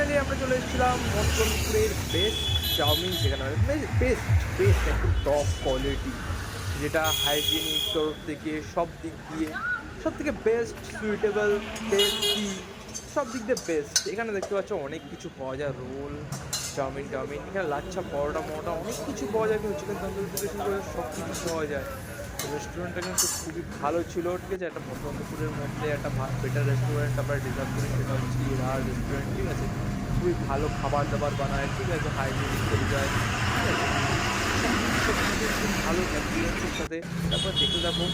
Finally আমরা চলে এসেছিলাম মতলবপুরের বেস্ট চাউমিন, যেখানে বেস্ট বেস্ট একদম টপ কোয়ালিটি, যেটা হাইজিনিক তরফ থেকে সব দিক দিয়ে সব থেকে বেস্ট, সুইটেবল, টেস্টি, সব দিক দিয়ে বেস্ট। এখানে দেখতে পাচ্ছ অনেক কিছু পাওয়া যায়, রোল, চাউমিন টাউমিন, এখানে লাচ্ছা, পরোটা মরোটা অনেক কিছু পাওয়া যায়, কিন্তু চিকেন তন্দুরি থেকে শুরু করে সব কিছু পাওয়া যায়। রেস্টুরেন্টটা কিন্তু খুবই ভালো ছিল, ঠিক আছে। একটা মতলবপুরের মধ্যে একটা বেটার রেস্টুরেন্ট আমরা ডিজার্ভ করি, সেটা হচ্ছে ইরার রেস্টুরেন্ট, ঠিক আছে। খুবই ভালো খাবার দাবার বানায়, ঠিক আছে, হাইজিনিক পরিচয়, ঠিক আছে, সব কিছু খুব ভালো অ্যাম্বিয়েন্সের সাথে। তারপর দেখতে থাকো,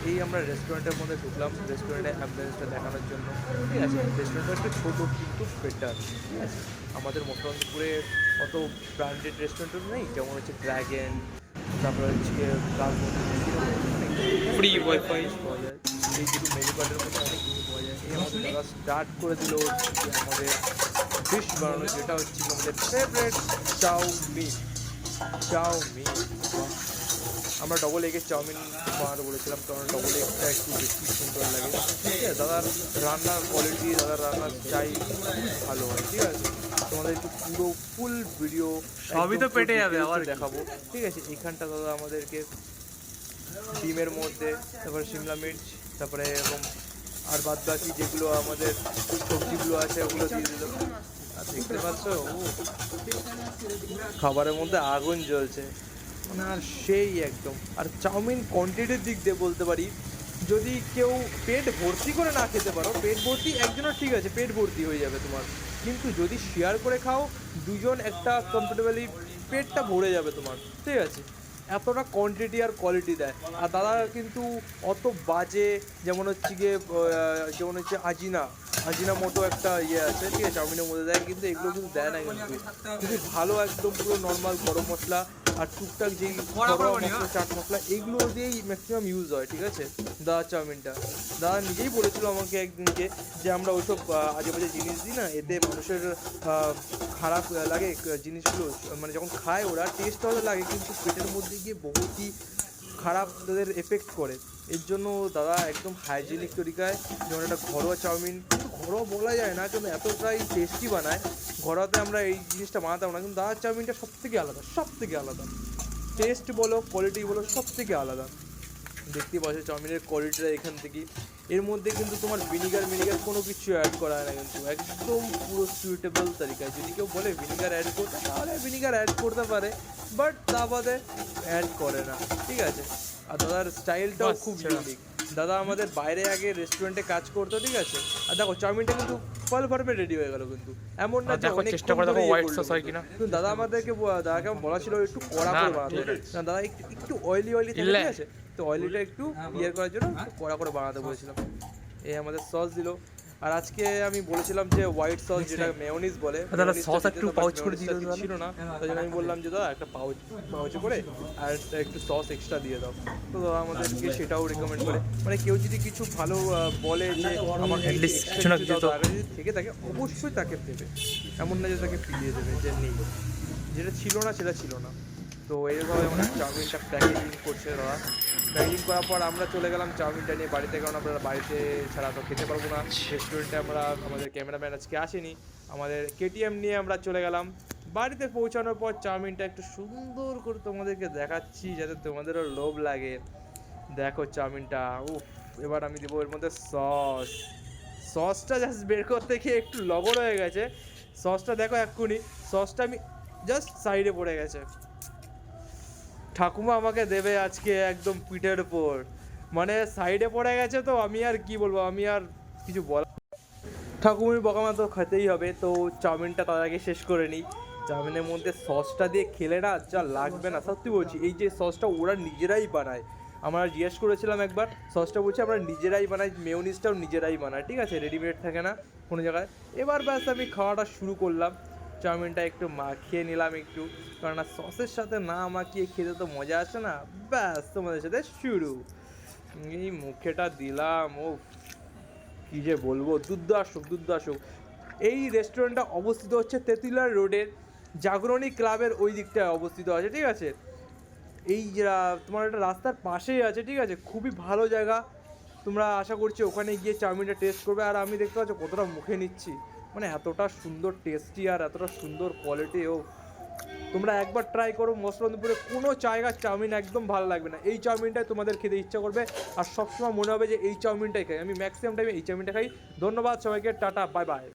এই আমরা রেস্টুরেন্টের মধ্যে ঢুকলাম রেস্টুরেন্টের অ্যাম্বিয়েন্সটা দেখানোর জন্য, ঠিক আছে। রেস্টুরেন্টটা একটু ছোটো কিন্তু বেটার, ঠিক আছে। আমাদের মতলবপুরে অত ব্র্যান্ডেড রেস্টুরেন্টও নেই, যেমন হচ্ছে ড্র্যাগন, তারপরে হচ্ছে ফ্রি ওয়াইফাই পাওয়া যায়। এই দুটো মেনু কার্ডের মধ্যে অনেক কিছু পাওয়া যায়। এই আমাদের দাদা স্টার্ট করে দিল হচ্ছে আমাদের ডিশ বানানো, যেটা হচ্ছে আমাদের ফেভারেট চাউমিন। চাউমিন আমরা ডবল এগের চাউমিন বানাতে বলেছিলাম, কারণ ডবল এগটা একটু বেশি সুন্দর লাগে, ঠিক আছে। দাদার রান্নার কোয়ালিটি, দাদার রান্নার স্টাইল খুবই ভালো হয়, ঠিক আছে। তোমাদের একটু পুরো ফুল ভিডিও সবই তো পেটে যাবে আবার দেখাবো, ঠিক আছে। এখানটা দাদা আমাদেরকে ডিমের মধ্যে, তারপরে শিমলা মির্চ, তারপরে এরকম আর বাদ বাকি যেগুলো আমাদের সবজিগুলো আছে ওগুলো দিয়ে দিল। আর দেখতে পাচ্ছ খাবারের মধ্যে আগুন জ্বলছে, মানে আর সেই একদম। আর চাউমিন কোয়ান্টিটির দিক দিয়ে বলতে পারি, যদি কেউ পেট ভর্তি করে না খেতে পারো, পেট ভর্তি একজনের ঠিক আছে, পেট ভর্তি হয়ে যাবে তোমার, কিন্তু যদি শেয়ার করে খাও দুজন একটা কমফোর্টেবলি পেটটা ভরে যাবে তোমার, ঠিক আছে। এতটা কোয়ান্টিটি আর কোয়ালিটি দেয়। আর দাদা কিন্তু অত বাজে, যেমন হচ্ছে গিয়ে যেমন হচ্ছে আজিনা মোটো একটা ইয়ে আছে, ঠিক আছে, চাউমিনের মধ্যে দেয়, কিন্তু এগুলো কিন্তু দেয় না, কিন্তু খুবই ভালো একদম পুরো নর্মাল গরম মশলা আর টুকটাক যেই ঘরোয়া মশলা, চাট মশলা, এইগুলো দিয়েই ম্যাক্সিমাম ইউজ হয়, ঠিক আছে। দাদার চাউমিনটা দাদা নিজেই বলেছিল আমাকে একদিনকে, যে আমরা ওইসব আজে বাজে জিনিস দিই না, এতে মানুষের খারাপ লাগে জিনিসগুলো, মানে যখন খায় ওরা টেস্ট হতে লাগে, কিন্তু পেটের মধ্যে গিয়ে বহুতই খারাপ তাদের এফেক্ট করে। এর জন্য দাদা একদম হাইজেনিক তরিকায়, যেমন একটা ঘরোয়া চাউমিন, কিন্তু ঘরোয়া বলা যায় না, কিন্তু এতটাই টেস্টি বানায়। ঘরোয়াতে আমরা এই জিনিসটা বানাতাম না, কিন্তু দাদার চাউমিনটা সব থেকে আলাদা, সব থেকে আলাদা, টেস্ট বলো কোয়ালিটি বলো সব থেকে আলাদা। দেখতে পাচ্ছ চাউমিনের কোয়ালিটিটা এখান থেকে। এর মধ্যে কিন্তু তোমার ভিনিগার কোনো কিছু অ্যাড করা হয় না, কিন্তু একদম পুরো সুইটেবল তরিকায়। যদি কেউ বলে ভিনিগার অ্যাড করতে, তাহলে ভিনিগার অ্যাড করতে পারে, বাট তা বাদে অ্যাড করে না, ঠিক আছে। আর দাদার স্টাইলটাও খুব ইউনিক। দাদা আমাদের বাইরে আগে রেস্টুরেন্টে কাজ করতো, ঠিক আছে। আর দেখো চাউমিনটা কিন্তু ফল ভার্মে রেডি হয়ে গেল, কিন্তু এমন না যে অনেক চেষ্টা করে দেখো হোয়াইট সস হয় কিনা। কিন্তু দাদা আমাদেরকে দাদাকে বলা ছিল একটু কড়া করে বানাতে, না দাদা একটু অয়েলি থাকে, ঠিক আছে। তো অয়েলিটা একটু ইয়ের করার জন্য কড়া করে বানাতে বলেছিলাম। এই আমাদের সস দিল। আর আজকে আমি বলেছিলাম যে হোয়াইট সস, যেটা মেয়োনিজ বলে, দাদা সস একটু পাউচ করে দিল, ছিল না, তাই জন্য আমি বললাম যে দাদা একটা পাউচ করে আর একটু সস এক্সট্রা দিয়ে দাও। তো দাদা আমাদেরকে সেটাও রেকমেন্ড করে, মানে কেউ যদি কিছু ভালো বলে যে আমার কিছু না কিছু থেকে থাকে, অবশ্যই তাকে দেবে, এমন না যে তাকে ফিরিয়ে দেবে যে নেই, যেটা ছিল না সেটা ছিল না। তো এইভাবে আমরা চাউমিনটা প্যাকেজিং করছে দাদা। প্যাকেজিং করার পর আমরা চলে গেলাম চাউমিনটা নিয়ে বাড়িতে, কারণ আমরা বাড়িতে ছাড়া তো খেতে পারবো না। রেস্টুরেন্টে আমাদের ক্যামেরাম্যান আজকে আসেনি, আমাদের কেটিএম নিয়ে আমরা চলে গেলাম। বাড়িতে পৌঁছানোর পর চাউমিনটা একটু সুন্দর করে তোমাদেরকে দেখাচ্ছি, যাতে তোমাদেরও লোভ লাগে। দেখো চাউমিনটা, উফ। এবার আমি দেবো এর মধ্যে সসটা জাস্ট বের করতে গিয়ে একটু লবণ হয়ে গেছে। সসটা দেখো এক্ষুনি, সসটা আমি জাস্ট সাইডে পড়ে গেছে। ঠাকুমা আমাকে দেবে আজকে একদম পিঠের উপর, মানে সাইডে পড়ে গেছে, তো আমি আর কি বলবো, আমি আর কিছু বলা, ঠাকুমির বকামা তো খেতেই হবে। তো চাউমিনটা তার আগে শেষ করে নিই। চাউমিনের মধ্যে সসটা দিয়ে খেলে না যা লাগবে না, সত্যি বলছি। এই যে সসটা ওরা নিজেরাই বানায়, আমরা জিজ্ঞেস করেছিলাম একবার, সসটা বলছে আমরা নিজেরাই বানাই, মেয়োনিজটাও নিজেরাই বানাই, ঠিক আছে, রেডিমেড থাকে না কোনো জায়গায়। এবার ব্যাস আমি খাওয়াটা শুরু করলাম, চাউমিনটা একটু মাখিয়ে নিলাম একটু, কারণ না সসের সাথে না মাখিয়ে খেতে তো মজা আসে না। ব্যাস তোমাদের সাথে শুরু, এই মুখেটা দিলাম, ও কী যে বলবো, দুর্দাসক। এই রেস্টুরেন্টটা অবস্থিত হচ্ছে তেঁতুলিয়া রোডের জাগরণী ক্লাবের ওই দিকটায় অবস্থিত আছে, ঠিক আছে। এই তোমার একটা রাস্তার পাশেই আছে, ঠিক আছে, খুবই ভালো জায়গা। তোমরা আশা করছি ওখানে গিয়ে চাউমিনটা টেস্ট করবে। আর আমি দেখতে পাচ্ছ কতটা মুখে নিচ্ছি, মানে এতটা সুন্দর টেস্টি আর এতটা সুন্দর কোয়ালিটি। ও তোমরা একবার ট্রাই করো মসলন্দপুরে, কোনো জায়গার চাউমিন একদম ভালো লাগবে না, এই চাউমিনটাই তোমাদের খেতে ইচ্ছা করবে আর সবসময় মনে হবে যে এই চাউমিনটাই খাই। আমি ম্যাক্সিমাম টাইমে এই চাউমিনটা খাই। ধন্যবাদ সবাইকে, টাটা, বাই বাই।